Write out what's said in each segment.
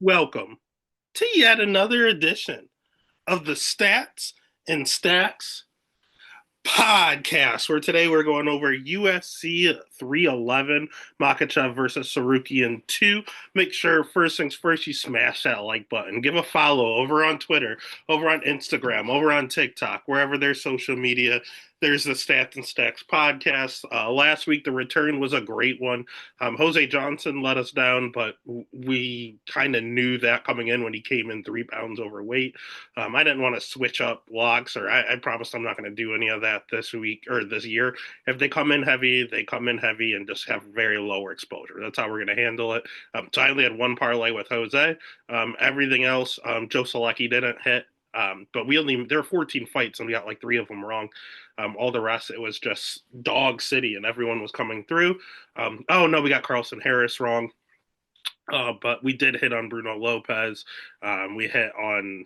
Welcome to yet another edition of the Stats and Stacks podcast, where today we're going over UFC 311, Makhachev versus Tsarukyan 2. Make sure, first things first, you smash that like button. Give a follow over on Twitter, over on Instagram, over on TikTok, wherever there's social media. There's the Stats and Stacks podcast. Last week, the return was a great one. Jose Johnson let us down, but we kind of knew that coming in when he came in 3 pounds overweight. I didn't want to switch up locks, or I promised I'm not going to do any of that this week or this year. If they come in heavy, they come in heavy and just have very lower exposure. That's how we're going to handle it. So I only had one parlay with Jose. Everything else, Joe Selecki didn't hit. But there were 14 fights and we got like 3 of them wrong. All the rest, it was just dog city and everyone was coming through. Oh no, we got Carlson Harris wrong. But we did hit on Bruno Lopez. We hit on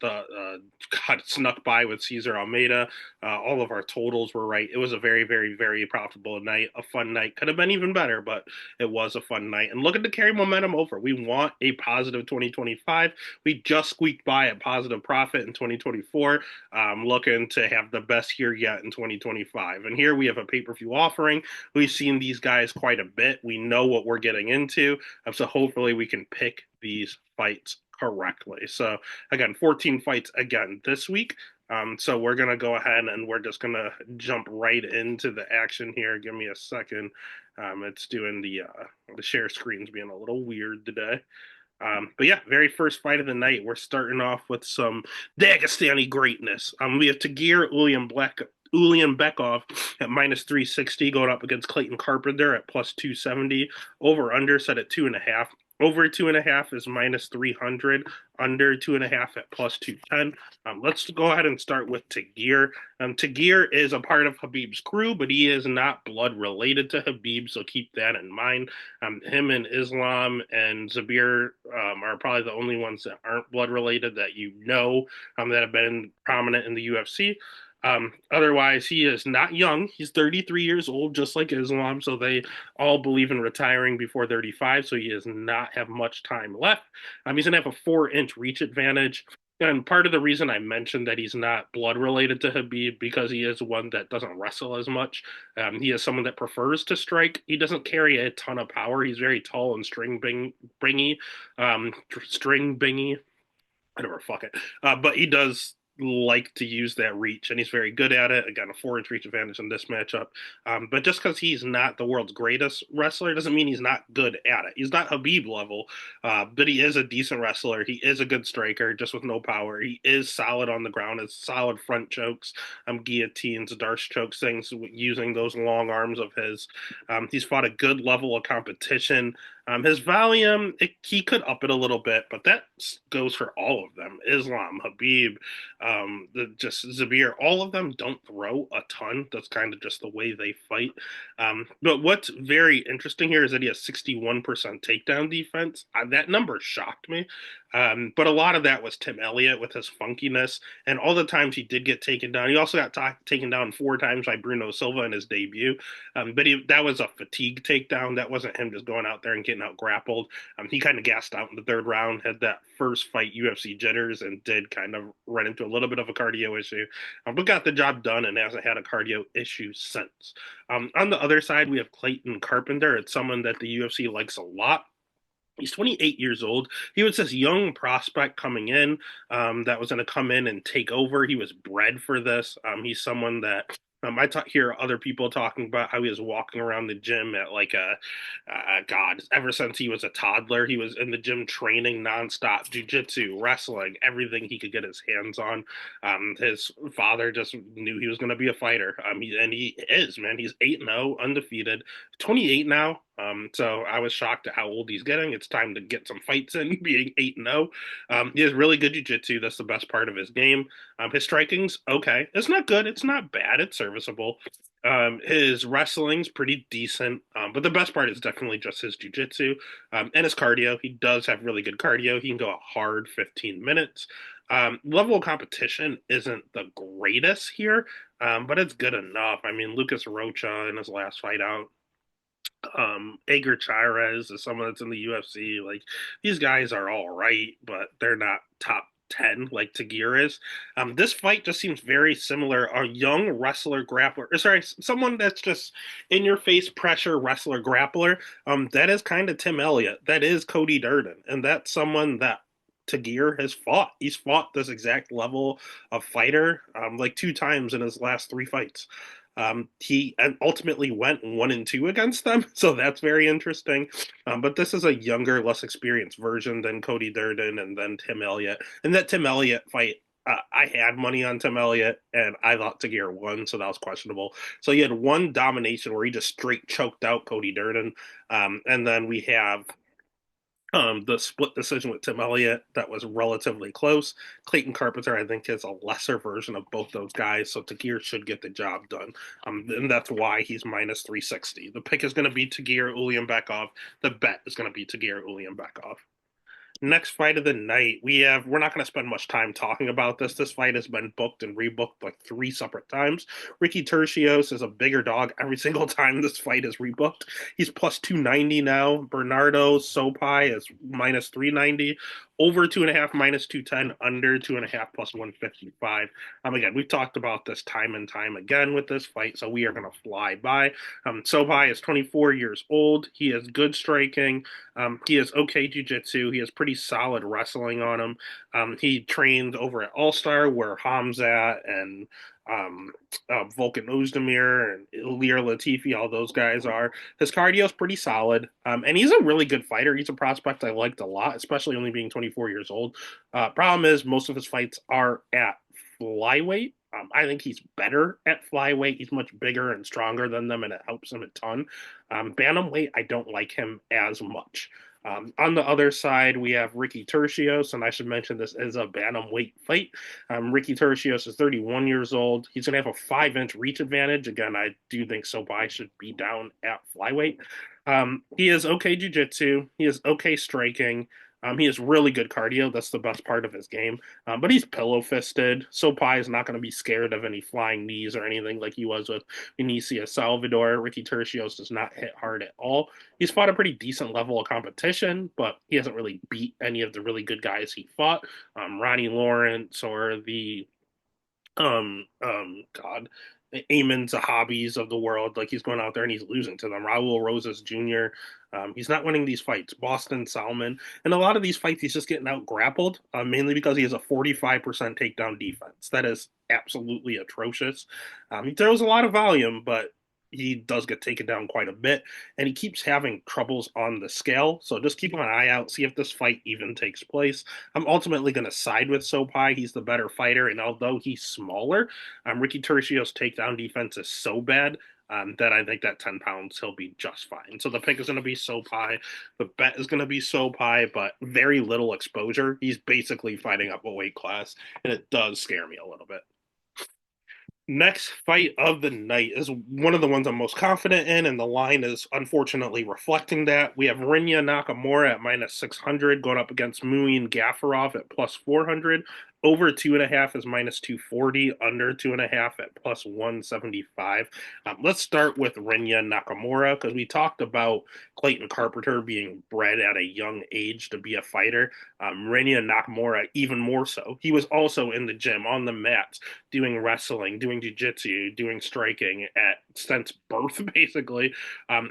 God, snuck by with Cesar Almeida. All of our totals were right. It was a very, very, very profitable night, a fun night. Could have been even better, but it was a fun night. And looking to carry momentum over. We want a positive 2025. We just squeaked by a positive profit in 2024. Looking to have the best year yet in 2025. And here we have a pay-per-view offering. We've seen these guys quite a bit. We know what we're getting into. So hopefully we can pick these fights correctly. So again, 14 fights again this week. So we're gonna go ahead and we're just gonna jump right into the action here. Give me a second. It's doing the share screen's being a little weird today. But yeah, very first fight of the night. We're starting off with some Dagestani greatness. We have Tagir Ulian Bekov at minus 360 going up against Clayton Carpenter at plus 270. Over under set at 2.5. Over 2.5 is minus 300. Under 2.5 at plus 210. Let's go ahead and start with Tagir. Tagir is a part of Khabib's crew, but he is not blood related to Khabib, so keep that in mind. Him and Islam and Zabir are probably the only ones that aren't blood related that that have been prominent in the UFC. Otherwise, he is not young. He's 33 years old, just like Islam. So they all believe in retiring before 35. So he does not have much time left. He's going to have a 4-inch reach advantage. And part of the reason I mentioned that he's not blood related to Habib because he is one that doesn't wrestle as much. He is someone that prefers to strike. He doesn't carry a ton of power. He's very tall and string bingy. I never fuck it. But he does like to use that reach, and he's very good at it. Again, a 4-inch reach advantage in this matchup. But just because he's not the world's greatest wrestler doesn't mean he's not good at it. He's not Habib level, but he is a decent wrestler. He is a good striker, just with no power. He is solid on the ground, has solid front chokes, guillotines, darce chokes, things using those long arms of his. He's fought a good level of competition. His volume, he could up it a little bit, but that goes for all of them. Islam, Habib, just Zabir, all of them don't throw a ton. That's kind of just the way they fight. But what's very interesting here is that he has 61% takedown defense. That number shocked me. But a lot of that was Tim Elliott with his funkiness, and all the times he did get taken down. He also got taken down 4 times by Bruno Silva in his debut. But that was a fatigue takedown. That wasn't him just going out there and getting out grappled. He kind of gassed out in the third round, had that first fight UFC jitters, and did kind of run into a little bit of a cardio issue. But got the job done and hasn't had a cardio issue since. On the other side, we have Clayton Carpenter. It's someone that the UFC likes a lot. He's 28 years old. He was this young prospect coming in that was going to come in and take over. He was bred for this. He's someone that hear other people talking about how he was walking around the gym at like God, ever since he was a toddler, he was in the gym training nonstop, jujitsu, wrestling, everything he could get his hands on. His father just knew he was going to be a fighter. He is, man. He's 8-0, undefeated, 28 now. So I was shocked at how old he's getting. It's time to get some fights in, being 8-0. He has really good jiu-jitsu. That's the best part of his game. His striking's okay. It's not good. It's not bad. It's serviceable. His wrestling's pretty decent. But the best part is definitely just his jiu-jitsu and his cardio. He does have really good cardio. He can go a hard 15 minutes. Level of competition isn't the greatest here, but it's good enough. I mean, Lucas Rocha in his last fight out Edgar Chairez is someone that's in the UFC. Like these guys are all right, but they're not top 10 like Tagir is. This fight just seems very similar. A young wrestler grappler, sorry, someone that's just in your face pressure wrestler grappler. That is kind of Tim Elliott. That is Cody Durden, and that's someone that Tagir has fought. He's fought this exact level of fighter like two times in his last three fights. He ultimately went 1-2 against them, so that's very interesting. But this is a younger, less experienced version than Cody Durden and then Tim Elliott. And that Tim Elliott fight, I had money on Tim Elliott, and I thought Tagir won, so that was questionable. So he had one domination where he just straight choked out Cody Durden, and then we have the split decision with Tim Elliott that was relatively close. Clayton Carpenter, I think, is a lesser version of both those guys, so Tagir should get the job done. And that's why he's minus 360. The pick is going to be Tagir Ulianbekov. The bet is going to be Tagir Ulianbekov. Next fight of the night, we're not going to spend much time talking about this. This fight has been booked and rebooked like three separate times. Ricky Tercios is a bigger dog every single time this fight is rebooked. He's plus 290 now. Bernardo Sopai is minus 390. Over 2.5 minus 210, under 2.5 plus 155. Again, we've talked about this time and time again with this fight, so we are going to fly by. Sopai is 24 years old. He has good striking. He has okay jiu-jitsu. He has pretty solid wrestling on him. He trained over at All Star where Hamzat and um, Volkan Ozdemir and Ilir Latifi, all those guys are. His cardio is pretty solid, and he's a really good fighter. He's a prospect I liked a lot, especially only being 24 years old. Problem is, most of his fights are at flyweight. I think he's better at flyweight. He's much bigger and stronger than them, and it helps him a ton. Bantamweight, I don't like him as much. On the other side, we have Ricky Tercios, and I should mention this is a bantamweight fight. Ricky Tercios is 31 years old. He's going to have a 5-inch reach advantage. Again, I do think Sobai should be down at flyweight. He is okay jiu-jitsu. He is okay striking. He has really good cardio. That's the best part of his game. But he's pillow fisted. Sopai is not going to be scared of any flying knees or anything like he was with Benicio Salvador. Ricky Tercios does not hit hard at all. He's fought a pretty decent level of competition, but he hasn't really beat any of the really good guys he fought. Ronnie Lawrence or the God, Amen Zahabis of the world. Like he's going out there and he's losing to them. Raul Rosas Jr. He's not winning these fights. Boston Salmon. And a lot of these fights, he's just getting out grappled, mainly because he has a 45% takedown defense. That is absolutely atrocious. He throws a lot of volume, but he does get taken down quite a bit, and he keeps having troubles on the scale. So just keep an eye out, see if this fight even takes place. I'm ultimately going to side with Sopai. He's the better fighter, and although he's smaller, Ricky Tercios' takedown defense is so bad that I think that 10 pounds he'll be just fine. So the pick is going to be Sopai. The bet is going to be Sopai, but very little exposure. He's basically fighting up a weight class, and it does scare me a little bit. Next fight of the night is one of the ones I'm most confident in, and the line is unfortunately reflecting that. We have Rinya Nakamura at minus 600 going up against Muin Gafarov at plus 400. Over 2.5 is minus 240, under 2.5 at plus 175. Let's start with Rinya Nakamura because we talked about Clayton Carpenter being bred at a young age to be a fighter. Rinya Nakamura, even more so. He was also in the gym, on the mats, doing wrestling, doing jiu-jitsu, doing striking since birth, basically.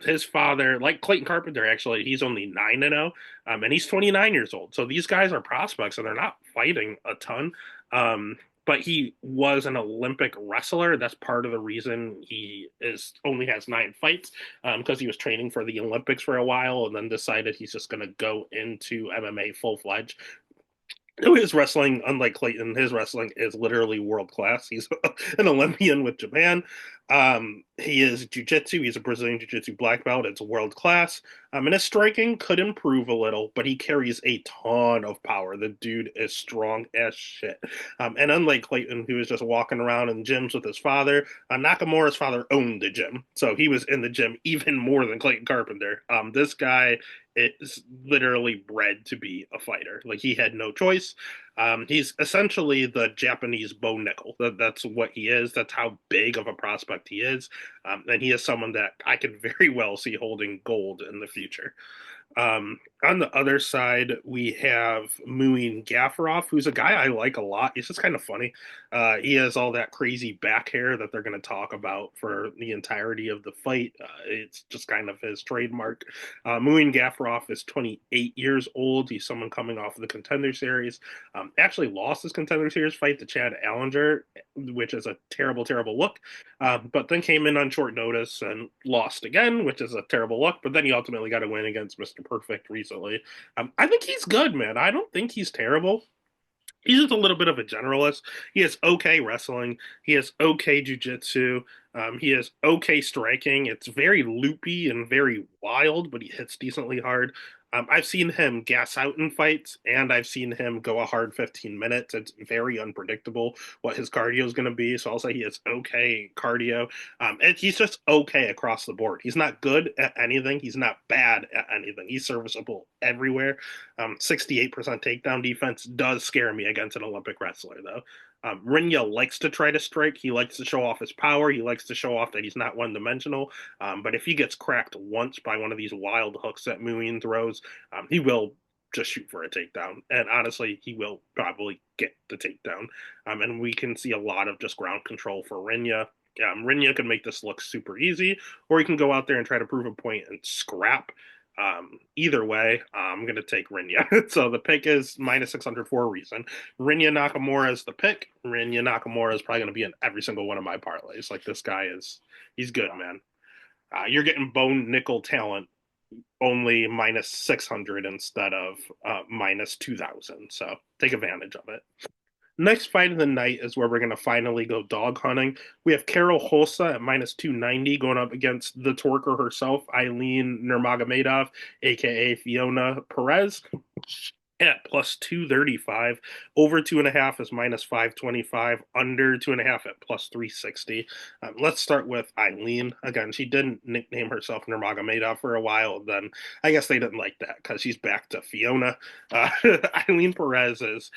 His father, like Clayton Carpenter, actually, he's only 9-0, and he's 29 years old. So these guys are prospects, and they're not fighting a ton. But he was an Olympic wrestler. That's part of the reason he only has 9 fights, because he was training for the Olympics for a while and then decided he's just going to go into MMA full-fledged. His wrestling, unlike Clayton, his wrestling is literally world class. He's an Olympian with Japan. He is jiu-jitsu. He's a Brazilian jiu-jitsu black belt. It's world class. And his striking could improve a little, but he carries a ton of power. The dude is strong as shit. And unlike Clayton, who was just walking around in gyms with his father, Nakamura's father owned the gym. So he was in the gym even more than Clayton Carpenter. This guy is literally bred to be a fighter. Like he had no choice. He's essentially the Japanese Bo Nickel. That's what he is. That's how big of a prospect he is. And he is someone that I could very well see holding gold in the future. On the other side, we have Muin Gafurov, who's a guy I like a lot. He's just kind of funny. He has all that crazy back hair that they're going to talk about for the entirety of the fight. It's just kind of his trademark. Muin Gafurov is 28 years old. He's someone coming off of the Contender Series. Actually lost his Contender Series fight to Chad Allinger, which is a terrible, terrible look. But then came in on short notice and lost again, which is a terrible look. But then he ultimately got a win against Mr. Perfect recently. I think he's good, man. I don't think he's terrible. He's just a little bit of a generalist. He has okay wrestling. He has okay jujitsu. He has okay striking. It's very loopy and very wild, but he hits decently hard. I've seen him gas out in fights, and I've seen him go a hard 15 minutes. It's very unpredictable what his cardio is going to be. So I'll say he has okay cardio. And he's just okay across the board. He's not good at anything. He's not bad at anything. He's serviceable everywhere. 68% takedown defense does scare me against an Olympic wrestler, though. Rinya likes to try to strike. He likes to show off his power. He likes to show off that he's not one dimensional. But if he gets cracked once by one of these wild hooks that Muin throws, he will just shoot for a takedown. And honestly, he will probably get the takedown. And we can see a lot of just ground control for Rinya. Rinya can make this look super easy, or he can go out there and try to prove a point and scrap. Either way, I'm going to take Rinya. So the pick is minus 600 for a reason. Rinya Nakamura is the pick. Rinya Nakamura is probably going to be in every single one of my parlays. Like, this guy he's good, man. You're getting bone nickel talent only minus 600 instead of minus 2,000. So take advantage of it. Next fight of the night is where we're going to finally go dog hunting. We have Carol Hossa at minus 290 going up against the Torker herself, Eileen Nurmagomedov, aka Fiona Perez, at plus 235. Over 2.5 is minus 525. Under 2.5 at plus 360. Let's start with Eileen. Again, she didn't nickname herself Nurmagomedov for a while. Then I guess they didn't like that because she's back to Fiona. Eileen Perez is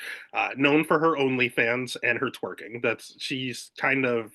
known for her OnlyFans and her twerking. She's kind of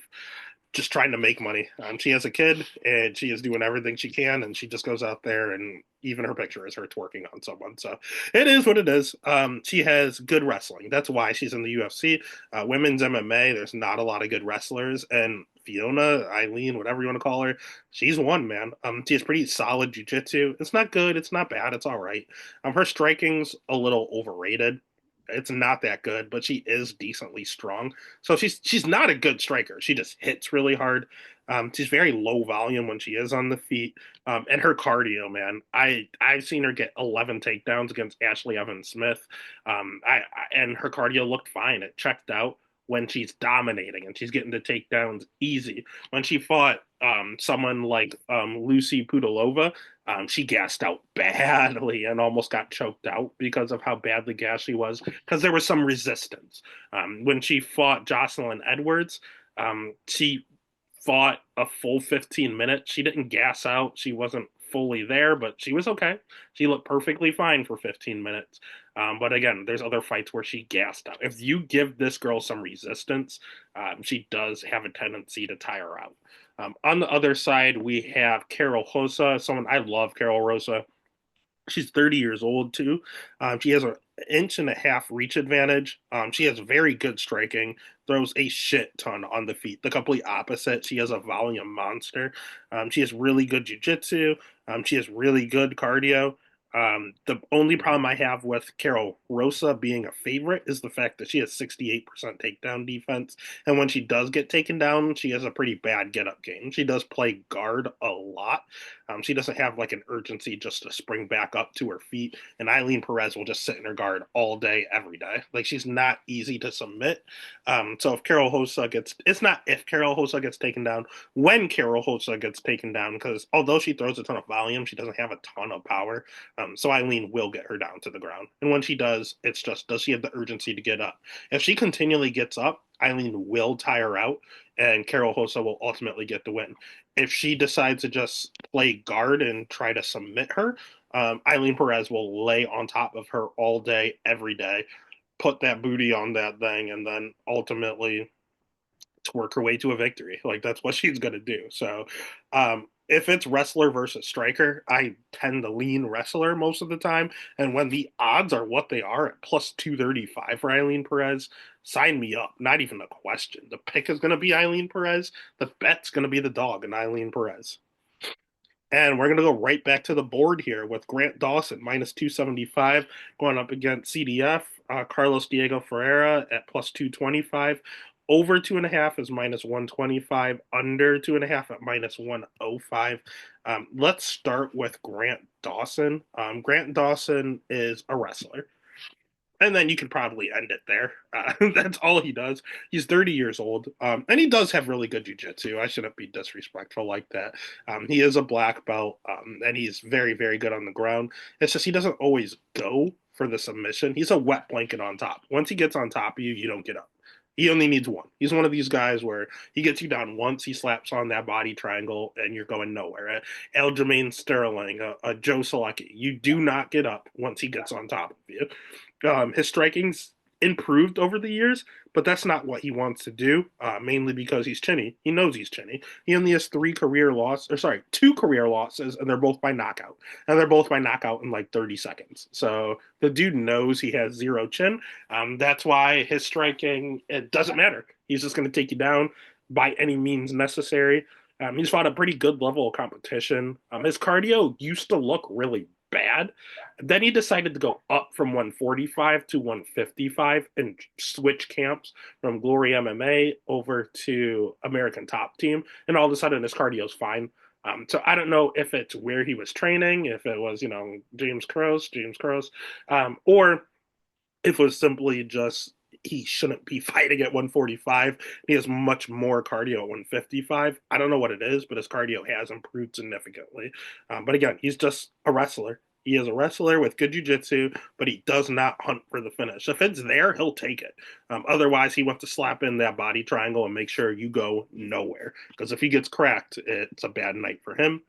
just trying to make money. She has a kid and she is doing everything she can, and she just goes out there, and even her picture is her twerking on someone. So it is what it is. She has good wrestling. That's why she's in the UFC. Women's MMA, there's not a lot of good wrestlers, and Fiona, Eileen, whatever you want to call her, she's one, man. She has pretty solid jujitsu. It's not good. It's not bad. It's all right. Her striking's a little overrated. It's not that good, but she is decently strong. So she's not a good striker. She just hits really hard. She's very low volume when she is on the feet. And her cardio, man, I've seen her get 11 takedowns against Ashley Evans Smith. And her cardio looked fine. It checked out when she's dominating and she's getting the takedowns easy. When she fought someone like Lucy Pudilova, she gassed out badly and almost got choked out because of how badly gassed she was, because there was some resistance. When she fought Jocelyn Edwards, she fought a full 15 minutes. She didn't gas out. She wasn't fully there, but she was okay. She looked perfectly fine for 15 minutes. But again, there's other fights where she gassed out. If you give this girl some resistance, she does have a tendency to tire out. On the other side, we have Carol Hossa, someone I love, Carol Rosa. She's 30 years old too. She has an inch and a half reach advantage. She has very good striking, throws a shit ton on the feet. The complete opposite. She has a volume monster. She has really good jujitsu. She has really good cardio. The only problem I have with Carol Rosa being a favorite is the fact that she has 68% takedown defense. And when she does get taken down, she has a pretty bad get up game. She does play guard a lot. She doesn't have like an urgency just to spring back up to her feet. And Eileen Perez will just sit in her guard all day, every day. Like, she's not easy to submit. So if Carol Hossa it's not if Carol Hossa gets taken down, when Carol Hossa gets taken down, because although she throws a ton of volume, she doesn't have a ton of power. So Eileen will get her down to the ground. And when she does, it's just, does she have the urgency to get up? If she continually gets up, Eileen will tire out, and Carol Hossa will ultimately get the win. If she decides to just play guard and try to submit her, Eileen Perez will lay on top of her all day, every day. put that booty on that thing and then ultimately to work her way to a victory. Like that's what she's gonna do. So if it's wrestler versus striker, I tend to lean wrestler most of the time. And when the odds are what they are at plus 235 for Eileen Perez, sign me up. Not even a question. The pick is going to be Eileen Perez. The bet's going to be the dog and Eileen Perez. And we're going to go right back to the board here with Grant Dawson minus 275 going up against CDF. Carlos Diego Ferreira at plus 225. Over 2.5 is minus 125. Under 2.5 at minus 105. Let's start with Grant Dawson. Grant Dawson is a wrestler. And then you can probably end it there. That's all he does. He's 30 years old, and he does have really good jujitsu. I shouldn't be disrespectful like that. He is a black belt, and he's very, very good on the ground. It's just he doesn't always go for the submission. He's a wet blanket on top. Once he gets on top of you, you don't get up. He only needs one. He's one of these guys where he gets you down once, he slaps on that body triangle, and you're going nowhere. Aljamain Sterling, Joe Selecki, you do not get up once he gets on top of you. His striking's improved over the years, but that's not what he wants to do. Mainly because he's chinny. He knows he's chinny. He only has two career losses, and they're both by knockout. And they're both by knockout in like 30 seconds. So the dude knows he has zero chin. That's why his striking, it doesn't matter. He's just going to take you down by any means necessary. He's fought a pretty good level of competition. His cardio used to look really bad. Then he decided to go up from 145 to 155 and switch camps from Glory MMA over to American Top Team. And all of a sudden, his cardio's fine. So I don't know if it's where he was training, if it was, James Krause, or if it was simply just he shouldn't be fighting at 145. He has much more cardio at 155. I don't know what it is, but his cardio has improved significantly. But again, he's just a wrestler. He is a wrestler with good jiu-jitsu, but he does not hunt for the finish. If it's there, he'll take it. Otherwise, he wants to slap in that body triangle and make sure you go nowhere. Because if he gets cracked, it's a bad night for him.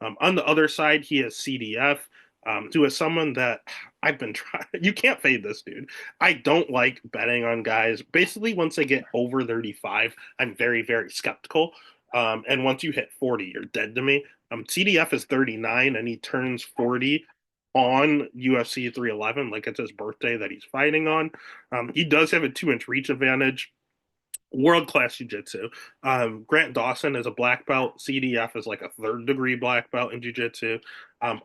On the other side, he has CDF, who is someone that I've been trying. You can't fade this dude. I don't like betting on guys. Basically, once they get over 35, I'm very, very skeptical. And once you hit 40, you're dead to me. CDF is 39 and he turns 40 on UFC 311, like it's his birthday that he's fighting on. He does have a 2-inch reach advantage. World class jiu-jitsu. Grant Dawson is a black belt. CDF is like a third degree black belt in jiu-jitsu.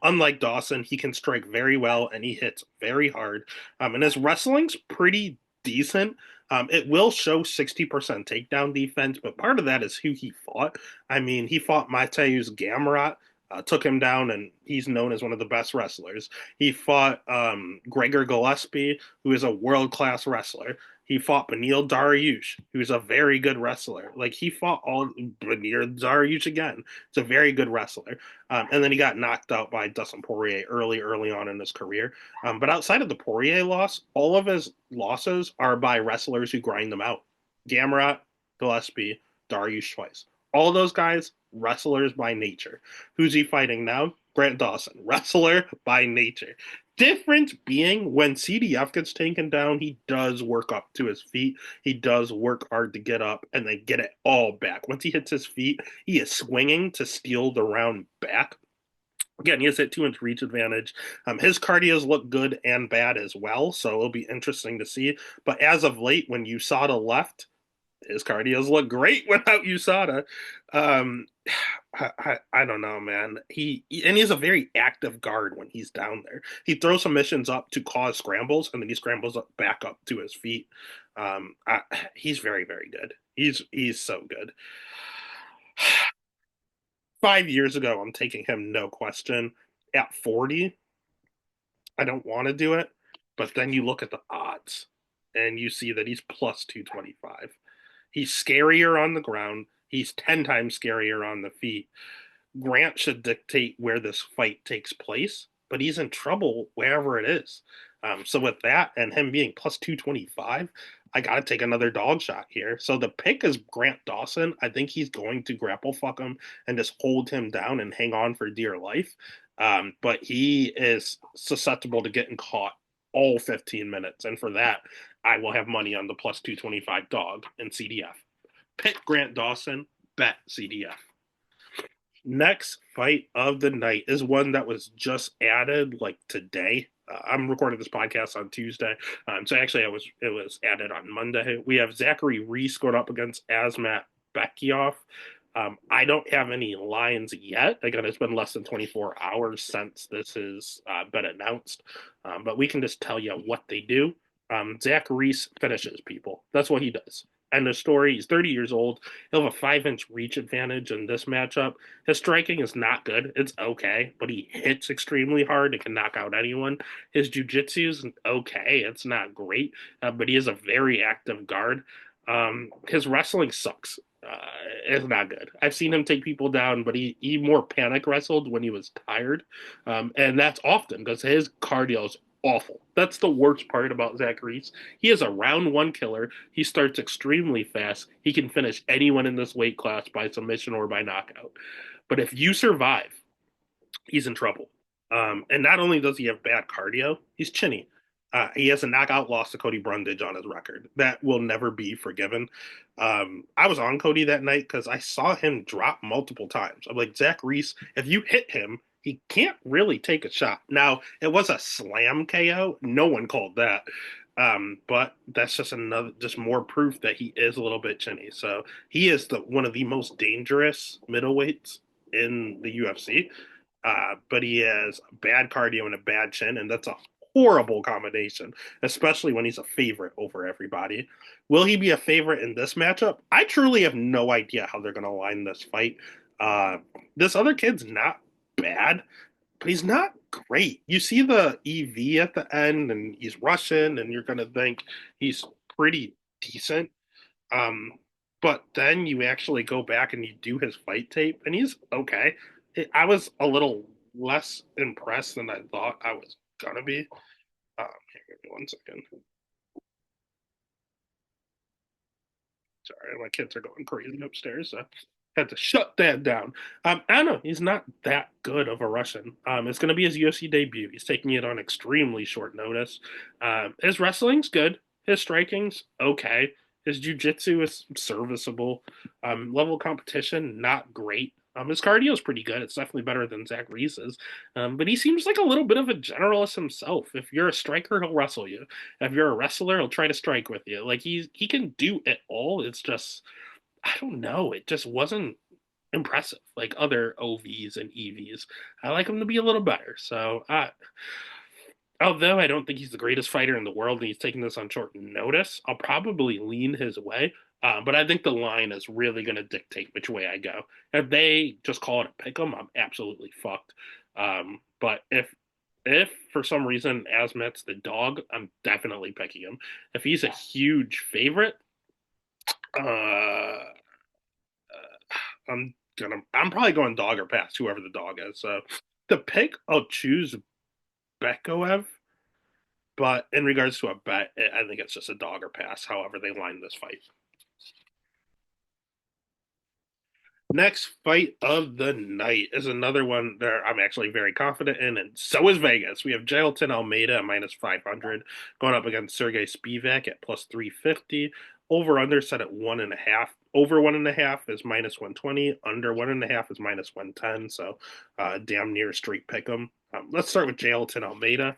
Unlike Dawson, he can strike very well and he hits very hard. And his wrestling's pretty decent. It will show 60% takedown defense, but part of that is who he fought. I mean, he fought Mateusz Gamrot, took him down, and he's known as one of the best wrestlers. He fought Gregor Gillespie, who is a world class wrestler. He fought Benil Dariush, who's a very good wrestler. Like he fought all Benil Dariush again. It's a very good wrestler. And then he got knocked out by Dustin Poirier early on in his career. But outside of the Poirier loss, all of his losses are by wrestlers who grind them out. Gamrot, Gillespie, Dariush twice. All those guys, wrestlers by nature. Who's he fighting now? Grant Dawson, wrestler by nature. Difference being when CDF gets taken down, he does work up to his feet. He does work hard to get up and then get it all back. Once he hits his feet, he is swinging to steal the round back. Again, he has that 2-inch reach advantage. His cardios look good and bad as well, so it'll be interesting to see. But as of late, when USADA left, his cardios look great without USADA. Um, I don't know, man. He's a very active guard when he's down there. He throws submissions up to cause scrambles, and then he scrambles back up to his feet. He's very, very good. He's so good. 5 years ago, I'm taking him no question. At 40, I don't want to do it, but then you look at the odds, and you see that he's plus 225. He's scarier on the ground. He's 10 times scarier on the feet. Grant should dictate where this fight takes place, but he's in trouble wherever it is. So with that and him being plus 225, I got to take another dog shot here. So the pick is Grant Dawson. I think he's going to grapple fuck him and just hold him down and hang on for dear life. But he is susceptible to getting caught all 15 minutes. And for that, I will have money on the plus 225 dog in CDF. Pitt Grant Dawson, bet CDF. Next fight of the night is one that was just added like today. I'm recording this podcast on Tuesday, so actually it was added on Monday. We have Zachary Reese going up against Asmat Bekioff. I don't have any lines yet. Again, it's been less than 24 hours since this has been announced, but we can just tell you what they do. Zach Reese finishes people. That's what he does. End of story. He's 30 years old. He'll have a 5-inch reach advantage in this matchup. His striking is not good. It's okay, but he hits extremely hard and can knock out anyone. His jujitsu is okay. It's not great, but he is a very active guard. His wrestling sucks. It's not good. I've seen him take people down, but he more panic wrestled when he was tired, and that's often because his cardio is awful. That's the worst part about Zach Reese. He is a round one killer. He starts extremely fast. He can finish anyone in this weight class by submission or by knockout. But if you survive, he's in trouble. And not only does he have bad cardio, he's chinny. He has a knockout loss to Cody Brundage on his record. That will never be forgiven. I was on Cody that night because I saw him drop multiple times. I'm like, Zach Reese, if you hit him, he can't really take a shot. Now, it was a slam KO. No one called that. But that's just more proof that he is a little bit chinny. So he is one of the most dangerous middleweights in the UFC. But he has bad cardio and a bad chin, and that's a horrible combination, especially when he's a favorite over everybody. Will he be a favorite in this matchup? I truly have no idea how they're going to line this fight. Uh, this other kid's not bad, but he's not great. You see the EV at the end, and he's Russian, and you're going to think he's pretty decent. Um, but then you actually go back and you do his fight tape, and he's okay. I was a little less impressed than I thought I was gonna be. Here, give me 1 second. Sorry, my kids are going crazy upstairs. So had to shut that down. I don't know. He's not that good of a Russian. It's going to be his UFC debut. He's taking it on extremely short notice. His wrestling's good. His striking's okay. His jujitsu is serviceable. Level of competition, not great. His cardio is pretty good. It's definitely better than Zach Reese's. But he seems like a little bit of a generalist himself. If you're a striker, he'll wrestle you. If you're a wrestler, he'll try to strike with you. Like he can do it all. It's just I don't know. It just wasn't impressive like other OVs and EVs. I like him to be a little better. So, although I don't think he's the greatest fighter in the world and he's taking this on short notice, I'll probably lean his way. But I think the line is really going to dictate which way I go. If they just call it a pick 'em, I'm absolutely fucked. But if for some reason Asmet's the dog, I'm definitely picking him. If he's a huge favorite, uh, I'm probably going dog or pass, whoever the dog is. So the pick, I'll choose Bekoev, but in regards to a bet, I think it's just a dog or pass, however they line this fight. Next fight of the night is another one that I'm actually very confident in, and so is Vegas. We have Jailton Almeida at minus 500 going up against Sergey Spivak at plus 350. Over under set at 1.5. Over 1.5 is minus 120. Under 1.5 is minus 110. So damn near straight pick 'em. Let's start with Jailton Almeida.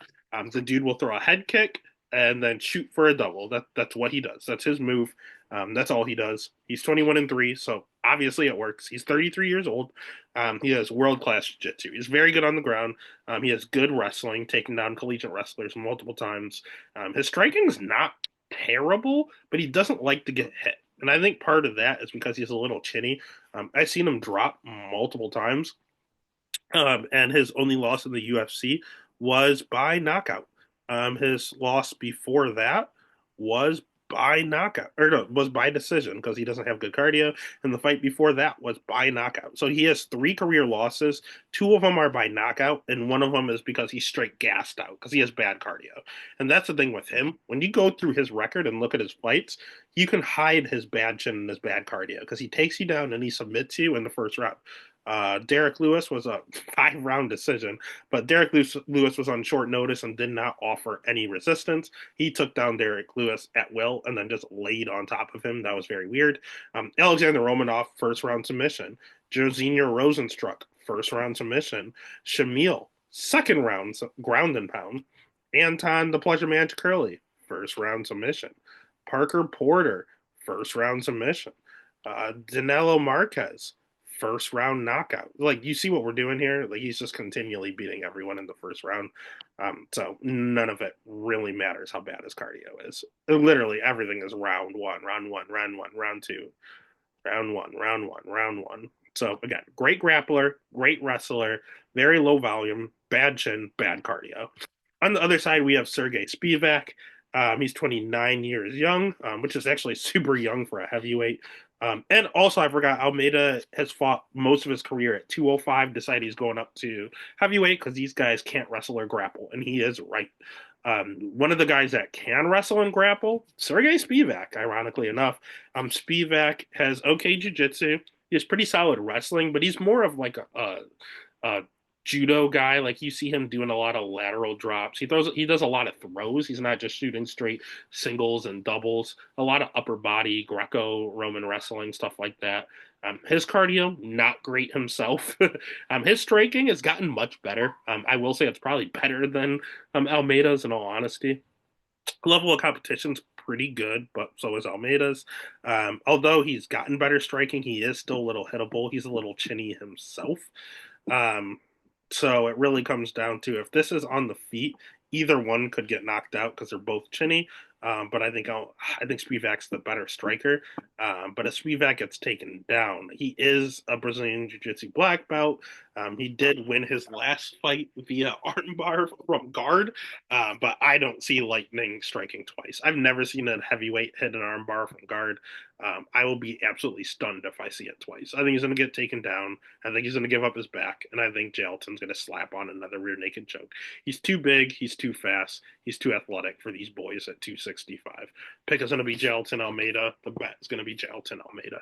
The dude will throw a head kick and then shoot for a double. That's what he does. That's his move. That's all he does. He's 21-3, so obviously it works. He's 33 years old. He has world class jiu-jitsu. He's very good on the ground. He has good wrestling, taking down collegiate wrestlers multiple times. His striking is not terrible, but he doesn't like to get hit. And I think part of that is because he's a little chinny. I've seen him drop multiple times, and his only loss in the UFC was by knockout. His loss before that was by knockout, or no, was by decision because he doesn't have good cardio. And the fight before that was by knockout. So he has 3 career losses. 2 of them are by knockout, and one of them is because he's straight gassed out because he has bad cardio. And that's the thing with him. When you go through his record and look at his fights, you can hide his bad chin and his bad cardio because he takes you down and he submits you in the first round. Derek Lewis was a 5 round decision, but Lewis was on short notice and did not offer any resistance. He took down Derek Lewis at will and then just laid on top of him. That was very weird. Alexander Romanov, first round submission. Josina Rosenstruck, first round submission. Shamil, second round ground and pound. Anton the Pleasure Man Curly, first round submission. Parker Porter, first round submission. Danilo Marquez, first round knockout. Like, you see what we're doing here? Like, he's just continually beating everyone in the first round. So none of it really matters how bad his cardio is. Literally everything is round one, round one, round one, round two, round one, round one, round one. So again, great grappler, great wrestler, very low volume, bad chin, bad cardio. On the other side, we have Sergey Spivak. He's 29 years young, which is actually super young for a heavyweight. And also, I forgot, Almeida has fought most of his career at 205, decided he's going up to heavyweight because these guys can't wrestle or grapple, and he is right. One of the guys that can wrestle and grapple, Sergey Spivak, ironically enough. Spivak has okay jiu-jitsu. He has pretty solid wrestling, but he's more of like a judo guy. Like, you see him doing a lot of lateral drops. He does a lot of throws. He's not just shooting straight singles and doubles. A lot of upper body Greco-Roman wrestling, stuff like that. His cardio, not great himself. His striking has gotten much better. I will say it's probably better than Almeida's, in all honesty. Level of competition's pretty good, but so is Almeida's. Although he's gotten better striking, he is still a little hittable. He's a little chinny himself. Um, so it really comes down to, if this is on the feet, either one could get knocked out because they're both chinny. But I think Spivak's the better striker. But if Spivak gets taken down, he is a Brazilian Jiu-Jitsu black belt. He did win his last fight via armbar from guard, but I don't see Lightning striking twice. I've never seen a heavyweight hit an armbar from guard. I will be absolutely stunned if I see it twice. I think he's going to get taken down. I think he's going to give up his back, and I think Jailton's going to slap on another rear naked choke. He's too big, he's too fast, he's too athletic for these boys at 265. Pick is going to be Jailton Almeida. The bet is going to be Jailton Almeida.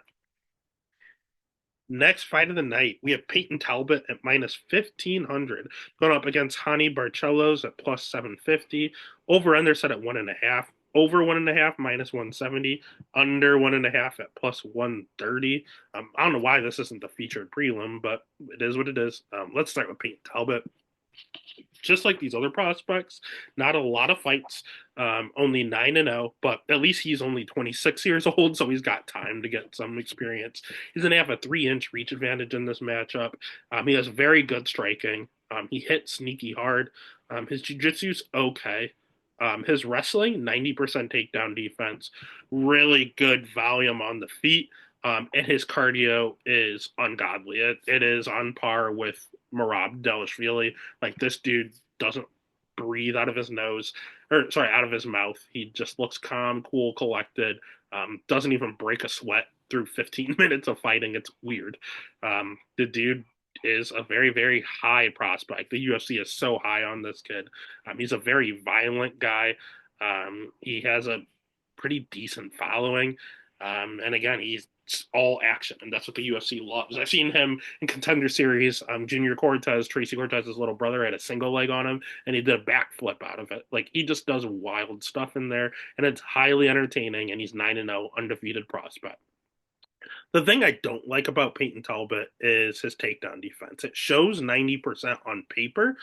Next fight of the night, we have Peyton Talbot at minus 1,500 going up against Hani Barcelos at plus 750. Over under set at 1.5. Over 1.5 minus 170. Under 1.5 at plus 130. I don't know why this isn't the featured prelim, but it is what it is. Let's start with Peyton Talbot. Just like these other prospects, not a lot of fights, only 9-0, but at least he's only 26 years old, so he's got time to get some experience. He's going to have a 3-inch reach advantage in this matchup. He has very good striking. He hits sneaky hard. His jiu-jitsu's okay. His wrestling, 90% takedown defense, really good volume on the feet, and his cardio is ungodly. It is on par with Merab Delashvili. Like, this dude doesn't breathe out of his nose, or sorry, out of his mouth. He just looks calm, cool, collected. Doesn't even break a sweat through 15 minutes of fighting. It's weird. The dude is a very, very high prospect. The UFC is so high on this kid. He's a very violent guy. He has a pretty decent following. And again, he's all action, and that's what the UFC loves. I've seen him in Contender Series. Junior Cortez, Tracy Cortez's little brother, had a single leg on him, and he did a backflip out of it. Like, he just does wild stuff in there, and it's highly entertaining, and he's 9-0, undefeated prospect. The thing I don't like about Peyton Talbot is his takedown defense. It shows 90% on paper,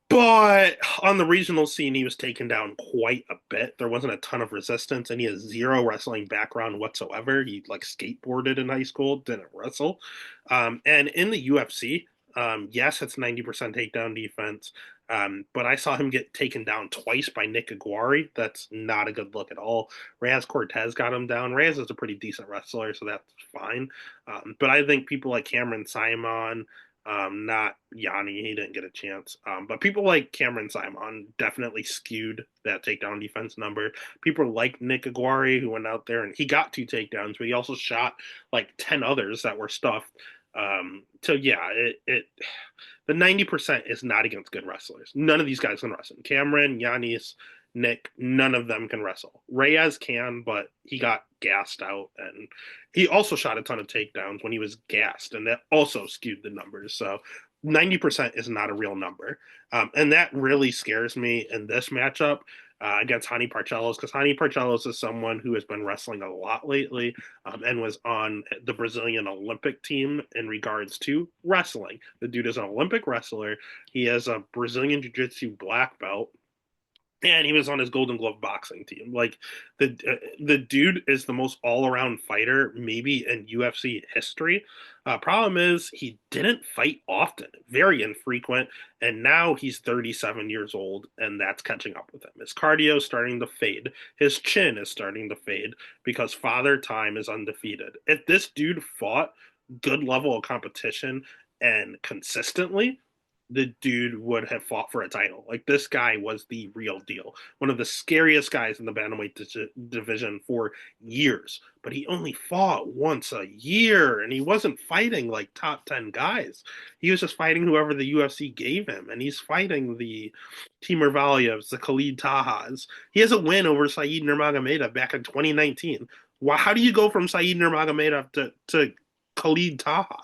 but on the regional scene, he was taken down quite a bit. There wasn't a ton of resistance, and he has zero wrestling background whatsoever. He like skateboarded in high school, didn't wrestle. And in the UFC, yes, it's 90% takedown defense. But I saw him get taken down twice by Nick Aguirre. That's not a good look at all. Reyes Cortez got him down. Reyes is a pretty decent wrestler, so that's fine. But I think people like Cameron Simon, not Yanni, he didn't get a chance. But people like Cameron Simon definitely skewed that takedown defense number. People like Nick Aguirre, who went out there and he got 2 takedowns, but he also shot like 10 others that were stuffed. So yeah, the 90% is not against good wrestlers. None of these guys can wrestle. Cameron, Yanis, Nick, none of them can wrestle. Reyes can, but he got gassed out, and he also shot a ton of takedowns when he was gassed, and that also skewed the numbers. So 90% is not a real number. And that really scares me in this matchup against Hani Parcellos, because Hani Parcellos is someone who has been wrestling a lot lately and was on the Brazilian Olympic team in regards to wrestling. The dude is an Olympic wrestler. He has a Brazilian Jiu Jitsu black belt, and he was on his Golden Glove boxing team. Like the dude is the most all around fighter maybe in UFC history. Problem is he didn't fight often, very infrequent, and now he's 37 years old, and that's catching up with him. His cardio is starting to fade. His chin is starting to fade because Father Time is undefeated. If this dude fought good level of competition and consistently, the dude would have fought for a title. Like this guy was the real deal, one of the scariest guys in the bantamweight division for years. But he only fought once a year, and he wasn't fighting like top 10 guys. He was just fighting whoever the UFC gave him, and he's fighting the Timur Valyevs, the Khalid Tahas. He has a win over Said Nurmagomedov back in 2019. How do you go from Said Nurmagomedov to Khalid Taha?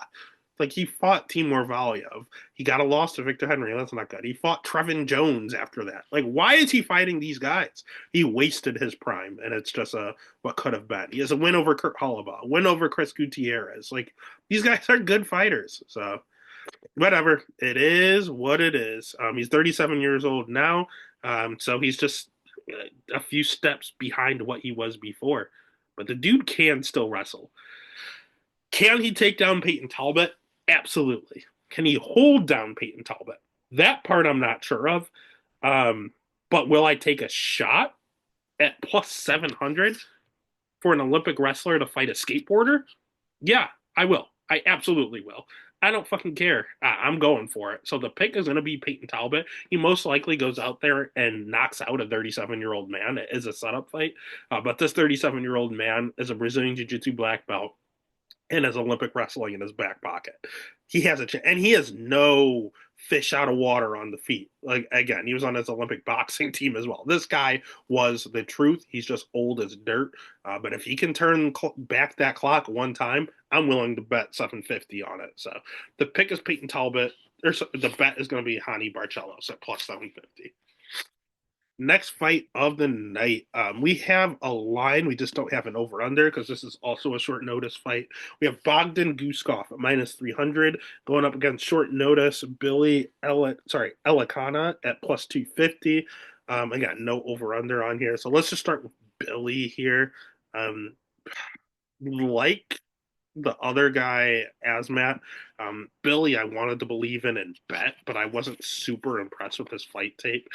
Like he fought Timur Valiev. He got a loss to Victor Henry. That's not good. He fought Trevin Jones after that. Like, why is he fighting these guys? He wasted his prime, and it's just a what could have been. He has a win over Kurt Holloway, a win over Chris Gutierrez. Like these guys are good fighters. So whatever. It is what it is. He's 37 years old now. So he's just a few steps behind what he was before. But the dude can still wrestle. Can he take down Peyton Talbot? Absolutely. Can he hold down Peyton Talbot? That part I'm not sure of. But will I take a shot at plus 700 for an Olympic wrestler to fight a skateboarder? Yeah, I will. I absolutely will. I don't fucking care. I'm going for it. So the pick is going to be Peyton Talbot. He most likely goes out there and knocks out a 37-year-old man. It is a setup fight. But this 37-year-old man is a Brazilian Jiu Jitsu black belt and his Olympic wrestling in his back pocket. He has a chance, and he has no fish out of water on the feet. Like again, he was on his Olympic boxing team as well. This guy was the truth. He's just old as dirt. But if he can turn back that clock one time, I'm willing to bet 750 on it. So the pick is Peyton Talbot. The bet is going to be Hani Barcelos at plus 750. Next fight of the night. We have a line. We just don't have an over under because this is also a short notice fight. We have Bogdan Guskov at minus 300 going up against short notice Billy Elikana at plus 250. I got no over under on here. So let's just start with Billy here. Um, like the other guy, Asmat, Billy, I wanted to believe in and bet, but I wasn't super impressed with his fight tape.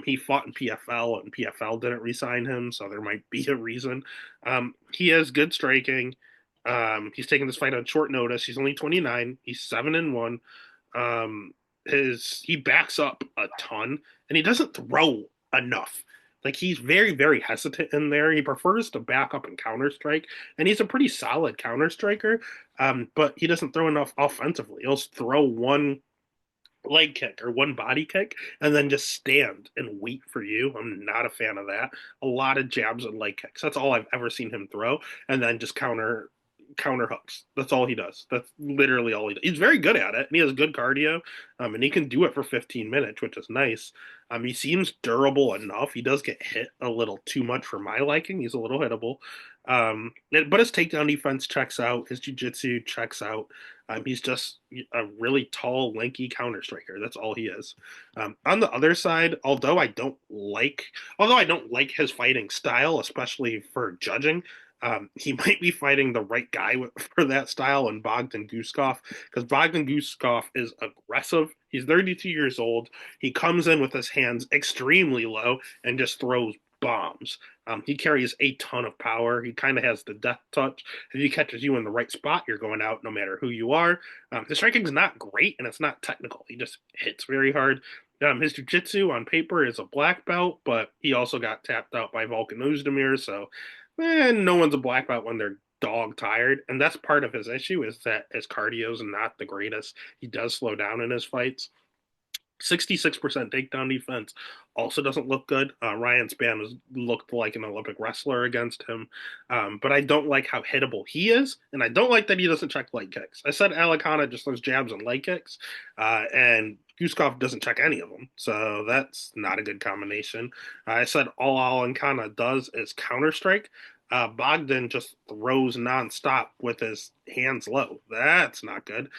He fought in PFL, and PFL didn't re-sign him, so there might be a reason. He has good striking. He's taking this fight on short notice. He's only 29. He's 7-1. He backs up a ton, and he doesn't throw enough. Like he's very, very hesitant in there. He prefers to back up and counter strike, and he's a pretty solid counter striker. But he doesn't throw enough offensively. He'll throw one leg kick or one body kick and then just stand and wait for you. I'm not a fan of that. A lot of jabs and leg kicks. That's all I've ever seen him throw, and then just counter hooks. That's all he does. That's literally all he does. He's very good at it, and he has good cardio, and he can do it for 15 minutes, which is nice. He seems durable enough. He does get hit a little too much for my liking. He's a little hittable. But his takedown defense checks out. His jiu-jitsu checks out. He's just a really tall, lanky counter striker. That's all he is. On the other side, although I don't like his fighting style, especially for judging, he might be fighting the right guy for that style in Bogdan Guskov, because Bogdan Guskov is aggressive. He's 32 years old. He comes in with his hands extremely low and just throws bombs. He carries a ton of power. He kind of has the death touch. If he catches you in the right spot, you're going out no matter who you are. His striking's not great, and it's not technical. He just hits very hard. His jiu-jitsu on paper is a black belt, but he also got tapped out by Volkan Ozdemir, so no one's a black belt when they're dog tired. And that's part of his issue, is that his cardio is not the greatest. He does slow down in his fights. 66% takedown defense also doesn't look good. Ryan Spann has looked like an Olympic wrestler against him, but I don't like how hittable he is, and I don't like that he doesn't check leg kicks. I said Alicana just throws jabs and leg kicks, and Guskov doesn't check any of them, so that's not a good combination. I said all Alicana does is counter strike. Bogdan just throws nonstop with his hands low. That's not good.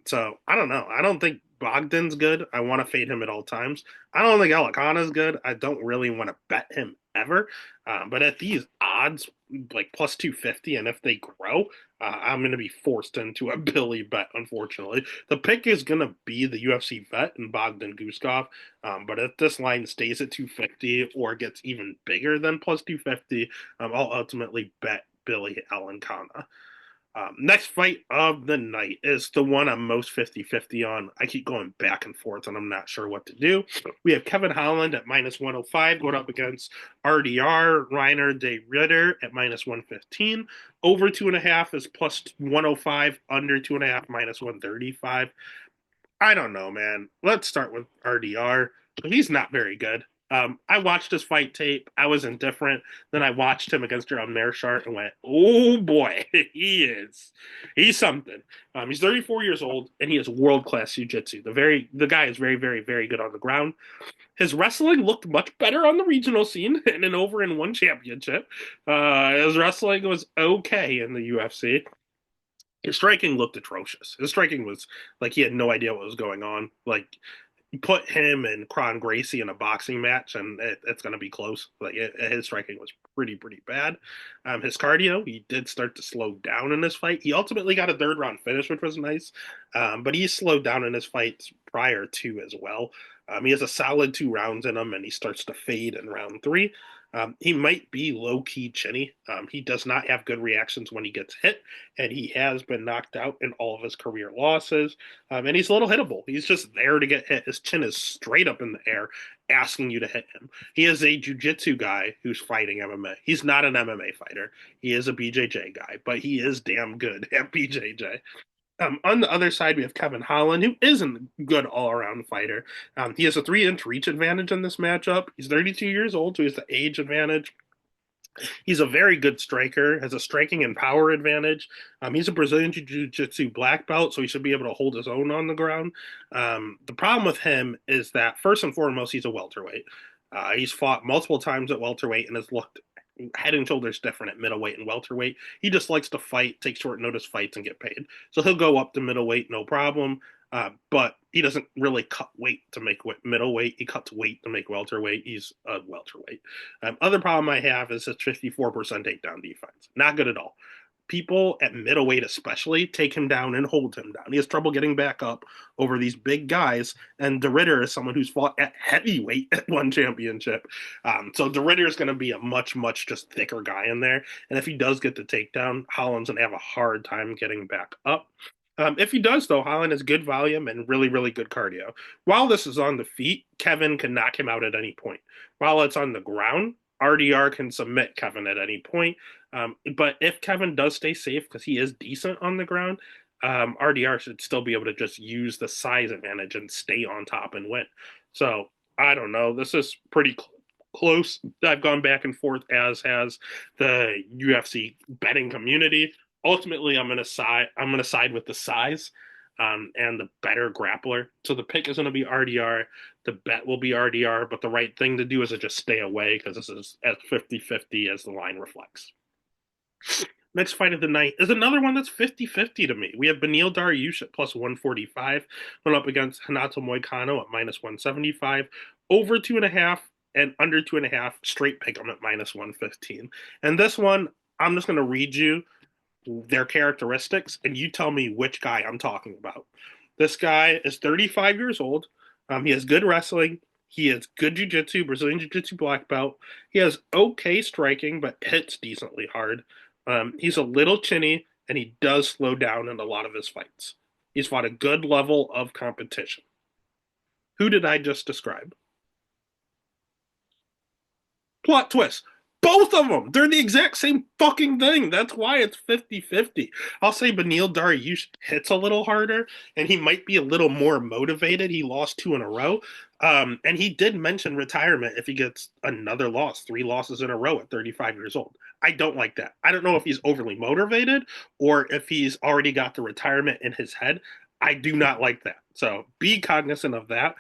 So I don't know. I don't think Bogdan's good. I want to fade him at all times. I don't think Alicana's good. I don't really want to bet him ever. But at these odds, like plus 250, and if they grow, I'm going to be forced into a Billy bet, unfortunately. The pick is going to be the UFC vet and Bogdan Guskov. But if this line stays at 250 or gets even bigger than plus 250, I'll ultimately bet Billy Alencana. Next fight of the night is the one I'm most 50-50 on. I keep going back and forth and I'm not sure what to do. We have Kevin Holland at minus 105 going up against RDR, Reiner de Ritter at minus 115. Over 2.5 is plus 105, under 2.5 minus 135. I don't know, man. Let's start with RDR. He's not very good. I watched his fight tape. I was indifferent. Then I watched him against Gerald Meerschaert and went, "Oh boy, he's something." He's 34 years old and he has world class jiu-jitsu. The guy is very, very, very good on the ground. His wrestling looked much better on the regional scene and an over in one championship. His wrestling was okay in the UFC. His striking looked atrocious. His striking was like he had no idea what was going on. Like you put him and Kron Gracie in a boxing match, and it's going to be close. Like his striking was pretty bad. His cardio, he did start to slow down in this fight. He ultimately got a third round finish, which was nice, but he slowed down in his fights prior to as well. He has a solid 2 rounds in him, and he starts to fade in round three. He might be low key chinny. He does not have good reactions when he gets hit, and he has been knocked out in all of his career losses. And he's a little hittable. He's just there to get hit. His chin is straight up in the air, asking you to hit him. He is a jujitsu guy who's fighting MMA. He's not an MMA fighter. He is a BJJ guy, but he is damn good at BJJ. On the other side, we have Kevin Holland, who isn't a good all around fighter. He has a 3 inch reach advantage in this matchup. He's 32 years old, so he has the age advantage. He's a very good striker, has a striking and power advantage. He's a Brazilian Jiu Jitsu black belt, so he should be able to hold his own on the ground. The problem with him is that, first and foremost, he's a welterweight. He's fought multiple times at welterweight and has looked head and shoulders different at middleweight and welterweight. He just likes to fight, take short notice fights, and get paid. So he'll go up to middleweight, no problem. But he doesn't really cut weight to make middleweight. He cuts weight to make welterweight. He's a welterweight. Other problem I have is his 54% takedown defense. Not good at all. People at middleweight especially take him down and hold him down. He has trouble getting back up over these big guys. And De Ritter is someone who's fought at heavyweight at one championship. So De Ritter is going to be a much just thicker guy in there. And if he does get the takedown, Holland's going to have a hard time getting back up. If he does, though, Holland has good volume and really good cardio. While this is on the feet, Kevin can knock him out at any point. While it's on the ground, RDR can submit Kevin at any point. But if Kevin does stay safe, because he is decent on the ground, RDR should still be able to just use the size advantage and stay on top and win. So I don't know. This is pretty close. I've gone back and forth, as has the UFC betting community. Ultimately, I'm gonna side with the size and the better grappler. So the pick is going to be RDR. The bet will be RDR, but the right thing to do is to just stay away because this is as 50-50 as the line reflects. Next fight of the night is another one that's 50-50 to me. We have Beneil Dariush at plus 145, going up against Renato Moicano at minus 175, over 2.5 and under 2.5, straight pick 'em at minus 115. And this one, I'm just going to read you their characteristics, and you tell me which guy I'm talking about. This guy is 35 years old. He has good wrestling. He has good jiu-jitsu, Brazilian jiu-jitsu black belt. He has okay striking, but hits decently hard. He's a little chinny, and he does slow down in a lot of his fights. He's fought a good level of competition. Who did I just describe? Plot twist. Both of them. They're the exact same fucking thing. That's why it's 50-50. I'll say Beneil Dariush hits a little harder and he might be a little more motivated. He lost two in a row. And he did mention retirement if he gets another loss, three losses in a row at 35 years old. I don't like that. I don't know if he's overly motivated or if he's already got the retirement in his head. I do not like that. So be cognizant of that.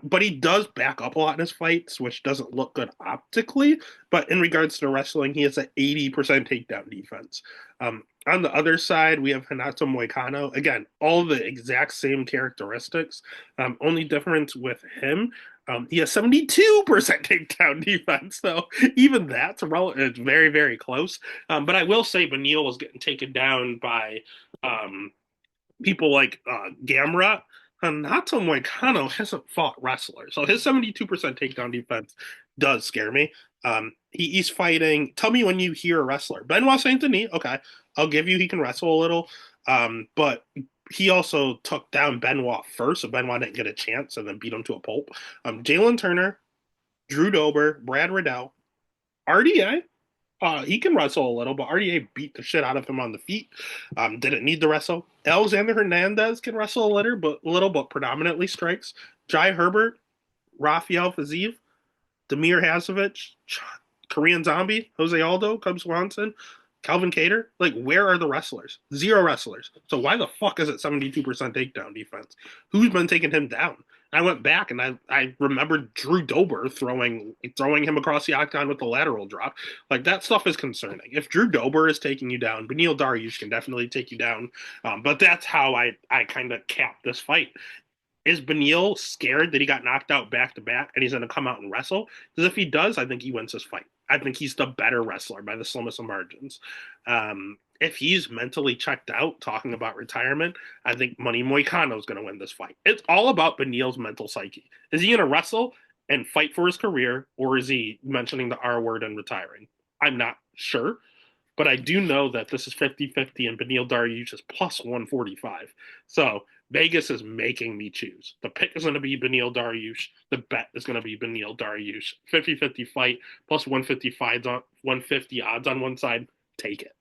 But he does back up a lot in his fights, which doesn't look good optically. But in regards to wrestling, he has an 80% takedown defense. On the other side, we have Hanato Moicano. Again, all the exact same characteristics. Only difference with him, he has 72% takedown defense. So even that's it's very, very close. But I will say Beneil was getting taken down by people like Gamrot. Hanato Moicano hasn't fought wrestlers. So his 72% takedown defense does scare me. He's fighting. Tell me when you hear a wrestler. Benoit Saint Denis, okay. I'll give you he can wrestle a little. But he also took down Benoit first, so Benoit didn't get a chance and then beat him to a pulp. Jalen Turner, Drew Dober, Brad Riddell, RDA. He can wrestle a little, but RDA beat the shit out of him on the feet. Didn't need to wrestle. Alexander Hernandez can wrestle a little, but predominantly strikes. Jai Herbert, Rafael Fiziev, Demir Hasovich, Korean Zombie, Jose Aldo, Cub Swanson, Calvin Cater. Like, where are the wrestlers? Zero wrestlers. So why the fuck is it 72% takedown defense? Who's been taking him down? I went back and I remembered Drew Dober throwing him across the octagon with the lateral drop. Like, that stuff is concerning. If Drew Dober is taking you down, Beneil Dariush can definitely take you down. But that's how I kind of capped this fight. Is Beneil scared that he got knocked out back to back and he's going to come out and wrestle? Because if he does, I think he wins this fight. I think he's the better wrestler by the slimmest of margins. If he's mentally checked out talking about retirement, I think Money Moicano is going to win this fight. It's all about Beneil's mental psyche. Is he going to wrestle and fight for his career, or is he mentioning the R word and retiring? I'm not sure. But I do know that this is 50-50 and Beneil Dariush is plus 145. So Vegas is making me choose. The pick is going to be Beneil Dariush. The bet is going to be Beneil Dariush. 50-50 fight plus 150 odds on one side. Take it.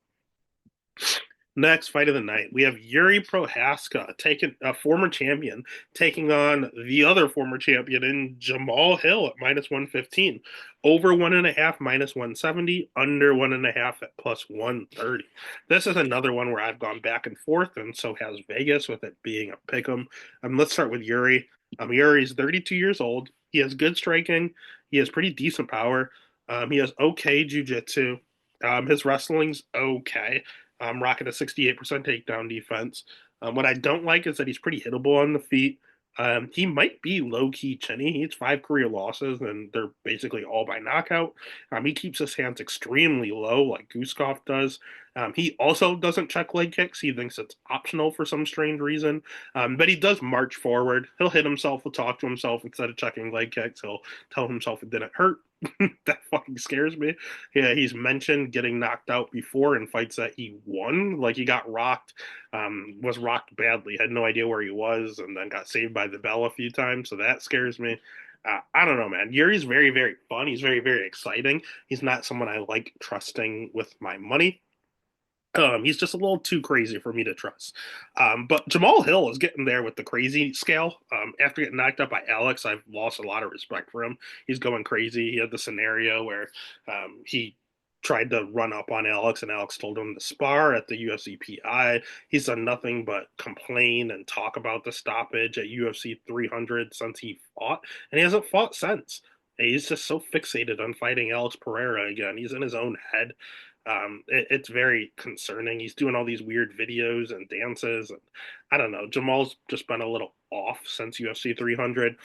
Next fight of the night, we have Yuri Prohaska, taking a former champion, taking on the other former champion in Jamal Hill at minus 115. Over 1.5 minus 170, under 1.5 at plus 130. This is another one where I've gone back and forth, and so has Vegas with it being a pick 'em. Let's start with Yuri. Yuri's 32 years old. He has good striking. He has pretty decent power. He has okay jujitsu. His wrestling's okay. Rocking a 68% takedown defense. What I don't like is that he's pretty hittable on the feet. He might be low key chinny. He has 5 career losses, and they're basically all by knockout. He keeps his hands extremely low, like Guskov does. He also doesn't check leg kicks. He thinks it's optional for some strange reason. But he does march forward. He'll hit himself, he'll talk to himself instead of checking leg kicks. He'll tell himself it didn't hurt. That fucking scares me. Yeah, he's mentioned getting knocked out before in fights that he won. Like he got rocked, was rocked badly, had no idea where he was, and then got saved by the bell a few times. So that scares me. I don't know, man. Yuri's very, very fun. He's very, very exciting. He's not someone I like trusting with my money. He's just a little too crazy for me to trust. But Jamal Hill is getting there with the crazy scale. After getting knocked out by Alex, I've lost a lot of respect for him. He's going crazy. He had the scenario where he tried to run up on Alex, and Alex told him to spar at the UFC PI. He's done nothing but complain and talk about the stoppage at UFC 300 since he fought, and he hasn't fought since. He's just so fixated on fighting Alex Pereira again. He's in his own head. It's very concerning. He's doing all these weird videos and dances, and I don't know. Jamal's just been a little off since UFC 300,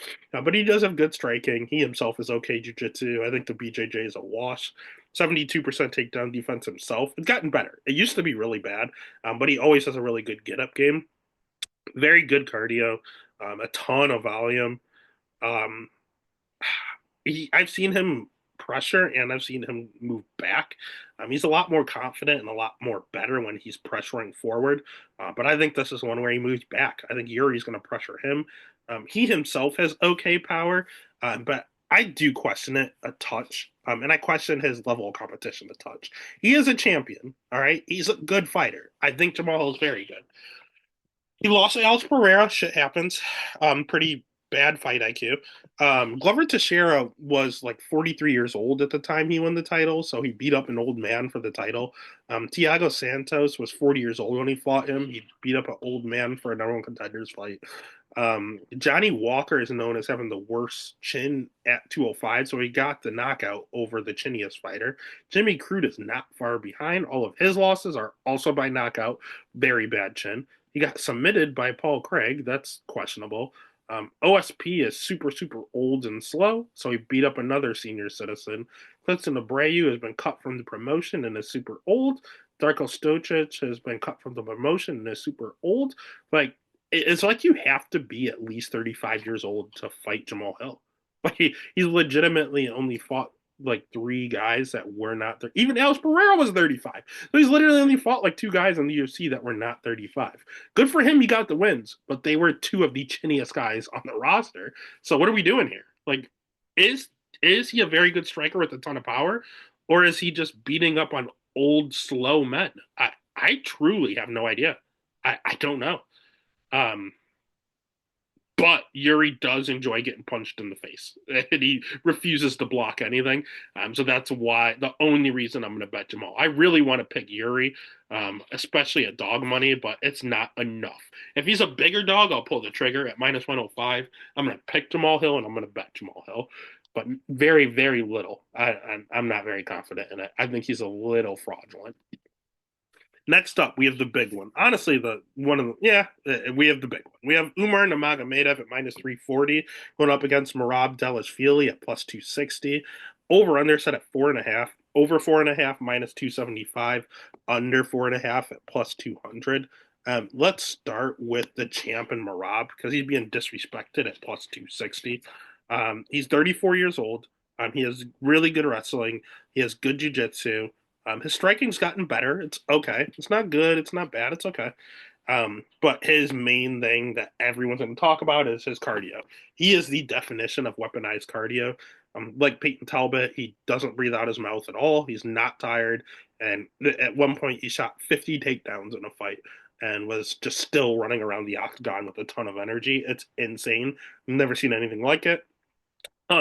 but he does have good striking. He himself is okay jiu-jitsu. I think the BJJ is a wash. 72% takedown defense himself. It's gotten better. It used to be really bad, but he always has a really good get-up game. Very good cardio, a ton of volume. Um, I've seen him pressure and I've seen him move back. He's a lot more confident and a lot more better when he's pressuring forward. But I think this is one where he moves back. I think Yuri's going to pressure him. He himself has okay power, but I do question it a touch, and I question his level of competition a touch. He is a champion, all right. He's a good fighter. I think Jamal Hill is very good. He lost to Alex Pereira. Shit happens. Pretty bad fight IQ. Glover Teixeira was like 43 years old at the time he won the title, so he beat up an old man for the title. Thiago Santos was 40 years old when he fought him. He beat up an old man for a number one contenders fight. Johnny Walker is known as having the worst chin at 205, so he got the knockout over the chinniest fighter. Jimmy Crute is not far behind. All of his losses are also by knockout. Very bad chin. He got submitted by Paul Craig. That's questionable. OSP is super, super old and slow, so he beat up another senior citizen. Clifton Abreu has been cut from the promotion and is super old. Darko Stocic has been cut from the promotion and is super old. Like, it's like you have to be at least 35 years old to fight Jamal Hill. Like, he's legitimately only fought like three guys that were not there. Even Alex Pereira was 35. So he's literally only fought like two guys in the UFC that were not 35. Good for him, he got the wins, but they were two of the chinniest guys on the roster. So what are we doing here? Like, is is he a very good striker with a ton of power, or is he just beating up on old slow men? I truly have no idea. I don't know. Um, but Yuri does enjoy getting punched in the face, and he refuses to block anything. So that's why the only reason I'm going to bet Jamal. I really want to pick Yuri, especially at dog money, but it's not enough. If he's a bigger dog, I'll pull the trigger at minus 105. I'm going to pick Jamal Hill, and I'm going to bet Jamal Hill, but very, very little. I'm not very confident in it. I think he's a little fraudulent. Next up, we have the big one. Honestly, the one of the we have the big one. We have Umar Nurmagomedov at minus 340 going up against Merab Dvalishvili at plus 260. Over under set at 4.5. Over 4.5 minus 275. Under 4.5 at plus 200. Let's start with the champ and Merab because he's being disrespected at plus 260. He's 34 years old. He has really good wrestling. He has good jujitsu. His striking's gotten better. It's okay. It's not good. It's not bad. It's okay. But his main thing that everyone's going to talk about is his cardio. He is the definition of weaponized cardio. Like Peyton Talbot, he doesn't breathe out his mouth at all. He's not tired. And at one point, he shot 50 takedowns in a fight and was just still running around the octagon with a ton of energy. It's insane. Never seen anything like it.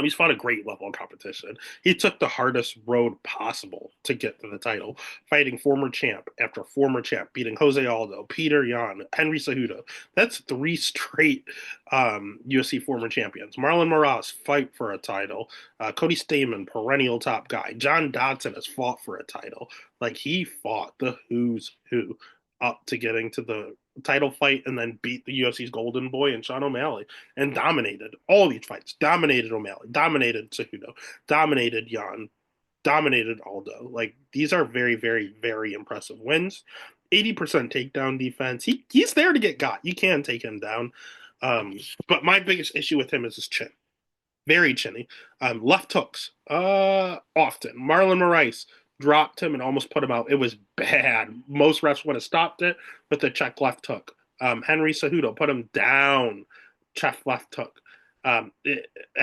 He's fought a great level of competition. He took the hardest road possible to get to the title, fighting former champ after former champ, beating Jose Aldo, Peter Yan, Henry Cejudo. That's three straight UFC former champions. Marlon Moraes fight for a title. Cody Stamann, perennial top guy. John Dodson has fought for a title. Like, he fought the who's who up to getting to the title fight and then beat the UFC's golden boy and Sean O'Malley and dominated all these fights. Dominated O'Malley, dominated Cejudo, dominated Yan, dominated Aldo. Like, these are very, very, very impressive wins. 80% takedown defense. He's there to get got. You can take him down. But my biggest issue with him is his chin. Very chinny. Left hooks. Often. Marlon Moraes dropped him and almost put him out. It was bad. Most refs would have stopped it with a check left hook. Henry Cejudo put him down. Check left hook. I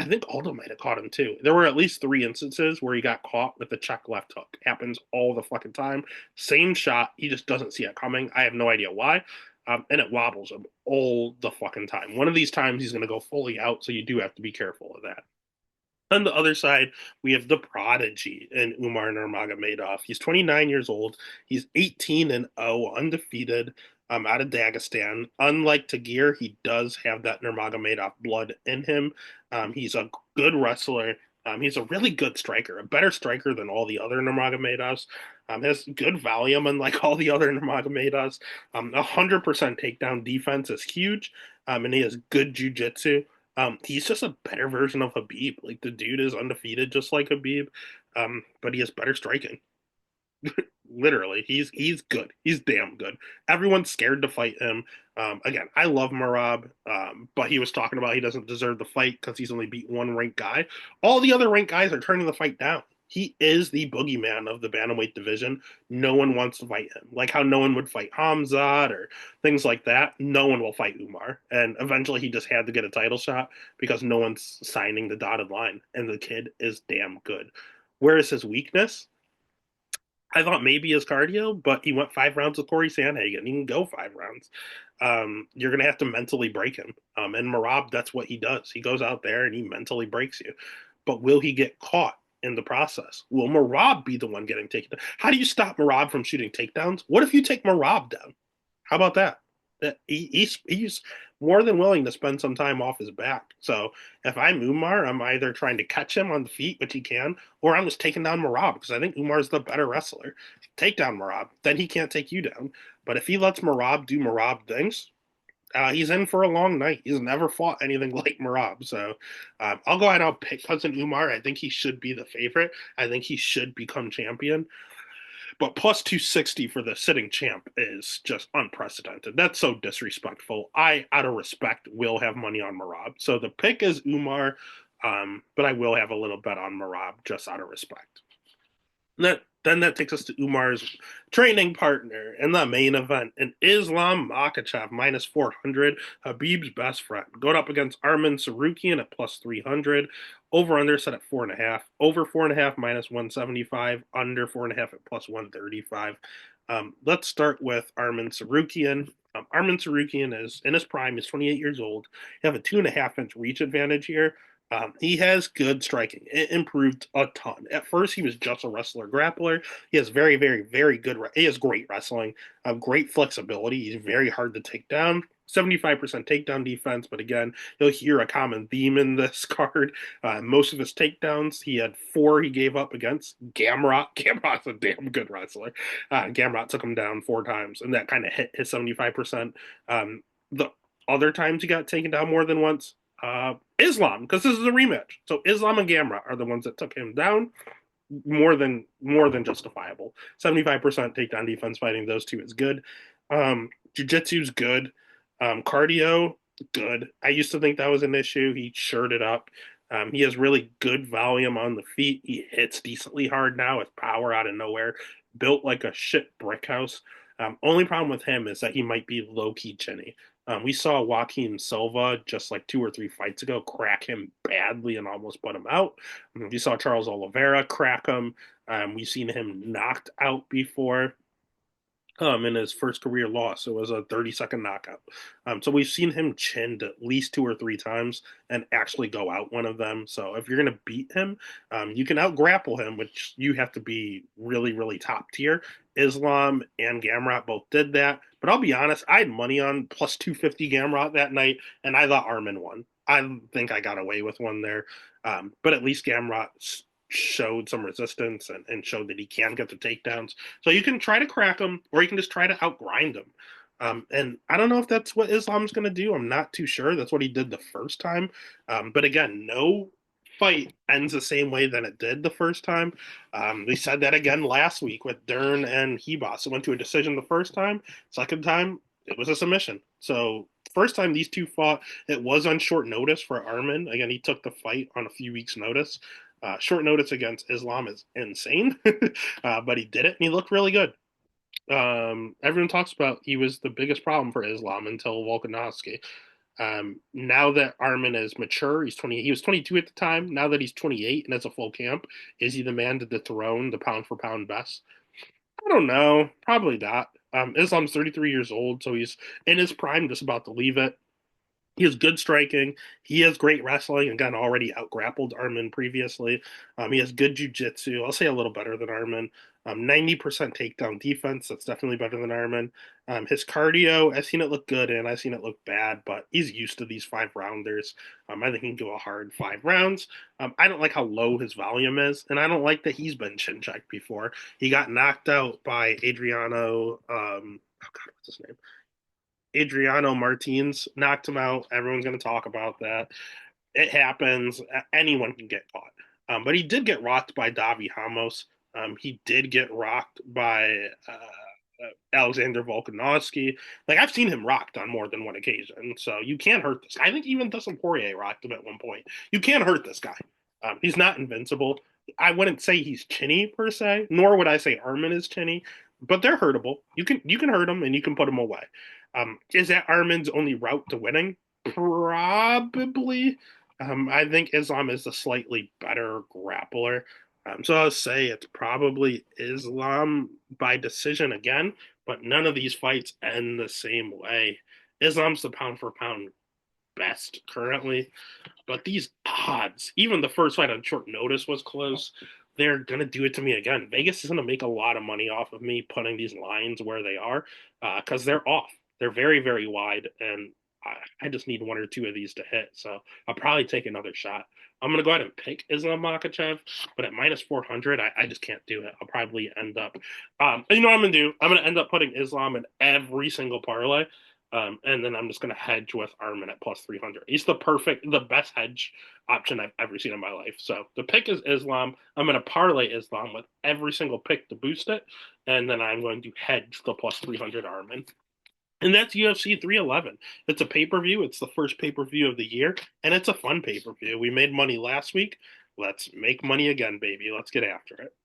think Aldo might have caught him too. There were at least three instances where he got caught with the check left hook. Happens all the fucking time. Same shot. He just doesn't see it coming. I have no idea why. And it wobbles him all the fucking time. One of these times he's going to go fully out, so you do have to be careful of that. On the other side, we have the prodigy in Umar Nurmagomedov. He's 29 years old. He's 18 and 0, undefeated, out of Dagestan. Unlike Tagir, he does have that Nurmagomedov blood in him. He's a good wrestler. He's a really good striker, a better striker than all the other Nurmagomedovs. Has good volume, unlike all the other Nurmagomedovs. 100% takedown defense is huge, and he has good jujitsu. He's just a better version of Habib. Like, the dude is undefeated, just like Habib, but he has better striking. Literally, he's good. He's damn good. Everyone's scared to fight him. Again, I love Merab, but he was talking about he doesn't deserve the fight because he's only beat one ranked guy. All the other ranked guys are turning the fight down. He is the boogeyman of the bantamweight division. No one wants to fight him. Like how no one would fight Hamzat or things like that. No one will fight Umar. And eventually he just had to get a title shot because no one's signing the dotted line. And the kid is damn good. Where is his weakness? I thought maybe his cardio, but he went 5 rounds with Corey Sandhagen. He can go 5 rounds. You're going to have to mentally break him. And Marab, that's what he does. He goes out there and he mentally breaks you. But will he get caught in the process? Will Marab be the one getting taken down? How do you stop Marab from shooting takedowns? What if you take Marab down? How about that? He's more than willing to spend some time off his back. So if I'm Umar, I'm either trying to catch him on the feet, which he can, or I'm just taking down Marab because I think Umar's the better wrestler. Take down Marab, then he can't take you down. But if he lets Marab do Marab things, he's in for a long night. He's never fought anything like Marab. So I'll go ahead and I'll pick Cousin Umar. I think he should be the favorite. I think he should become champion. But plus 260 for the sitting champ is just unprecedented. That's so disrespectful. I, out of respect, will have money on Marab. So the pick is Umar, but I will have a little bet on Marab just out of respect. Then that takes us to Umar's training partner in the main event, an Islam Makhachev minus 400, Habib's best friend, going up against Arman Tsarukyan at plus 300. Over under set at 4.5. Over 4.5 minus 175. Under 4.5 at plus 135. Let's start with Arman Tsarukyan. Arman Tsarukyan is in his prime. He's 28 years old. You have a 2.5 inch reach advantage here. He has good striking. It improved a ton. At first, he was just a wrestler grappler. He has very, very, very good. He has great wrestling, great flexibility. He's very hard to take down. 75% takedown defense, but again, you'll hear a common theme in this card. Most of his takedowns, he had 4 he gave up against Gamrot. Gamrot's a damn good wrestler. Gamrot took him down 4 times, and that kind of hit his 75%. The other times he got taken down more than once, Islam, because this is a rematch. So Islam and Gamrot are the ones that took him down. More than justifiable. 75% takedown defense fighting those two is good. Jiu-jitsu's good. Cardio, good. I used to think that was an issue. He shored it up. He has really good volume on the feet. He hits decently hard now with power out of nowhere. Built like a shit brick house. Only problem with him is that he might be low key chinny. We saw Joaquin Silva just like 2 or 3 fights ago crack him badly and almost put him out. We saw Charles Oliveira crack him. We've seen him knocked out before in his first career loss. It was a 30-second knockout. So we've seen him chinned at least 2 or 3 times and actually go out one of them. So if you're going to beat him, you can out grapple him, which you have to be really, really top tier. Islam and Gamrot both did that. But I'll be honest, I had money on plus 250 Gamrot that night, and I thought Arman won. I think I got away with one there. But at least Gamrot showed some resistance and showed that he can get the takedowns. So you can try to crack him, or you can just try to outgrind him. And I don't know if that's what Islam's going to do. I'm not too sure. That's what he did the first time. But again, no fight ends the same way than it did the first time. We said that again last week with Dern and Hebos. It went to a decision the first time. Second time, it was a submission. So first time these two fought, it was on short notice for Arman. Again, he took the fight on a few weeks' notice. Short notice against Islam is insane, but he did it and he looked really good. Everyone talks about he was the biggest problem for Islam until Volkanovski. Now that Arman is mature, he's 20. He was 22 at the time. Now that he's 28 and has a full camp, is he the man to dethrone the pound for pound best? I don't know. Probably not. Islam's 33 years old, so he's in his prime, just about to leave it. He has good striking. He has great wrestling. Again, already outgrappled Arman previously. He has good jiu-jitsu. I'll say a little better than Arman. 90% takedown defense. That's definitely better than Arman. His cardio, I've seen it look good and I've seen it look bad, but he's used to these 5 rounders. I think he can go a hard 5 rounds. I don't like how low his volume is, and I don't like that he's been chin checked before. He got knocked out by Adriano. Oh God, what's his name? Adriano Martins knocked him out. Everyone's going to talk about that. It happens. Anyone can get caught. But he did get rocked by Davi Hamos. He did get rocked by Alexander Volkanovski. Like, I've seen him rocked on more than one occasion. So you can't hurt this guy. I think even Dustin Poirier rocked him at one point. You can't hurt this guy. He's not invincible. I wouldn't say he's chinny per se, nor would I say Armin is chinny, but they're hurtable. You can hurt them and you can put them away. Is that Armin's only route to winning? Probably. I think Islam is a slightly better grappler. So I'll say it's probably Islam by decision again, but none of these fights end the same way. Islam's the pound for pound best currently. But these odds, even the first fight on short notice was close. They're gonna do it to me again. Vegas is gonna make a lot of money off of me putting these lines where they are, because they're off. They're very, very wide, and I just need one or two of these to hit. So I'll probably take another shot. I'm gonna go ahead and pick Islam Makhachev, but at minus 400, I just can't do it. I'll probably end up, you know what I'm gonna do? I'm gonna end up putting Islam in every single parlay. And then I'm just going to hedge with Armin at plus 300. He's the best hedge option I've ever seen in my life. So the pick is Islam. I'm going to parlay Islam with every single pick to boost it. And then I'm going to hedge the plus 300 Armin. And that's UFC 311. It's a pay per view. It's the first pay per view of the year. And it's a fun pay per view. We made money last week. Let's make money again, baby. Let's get after it.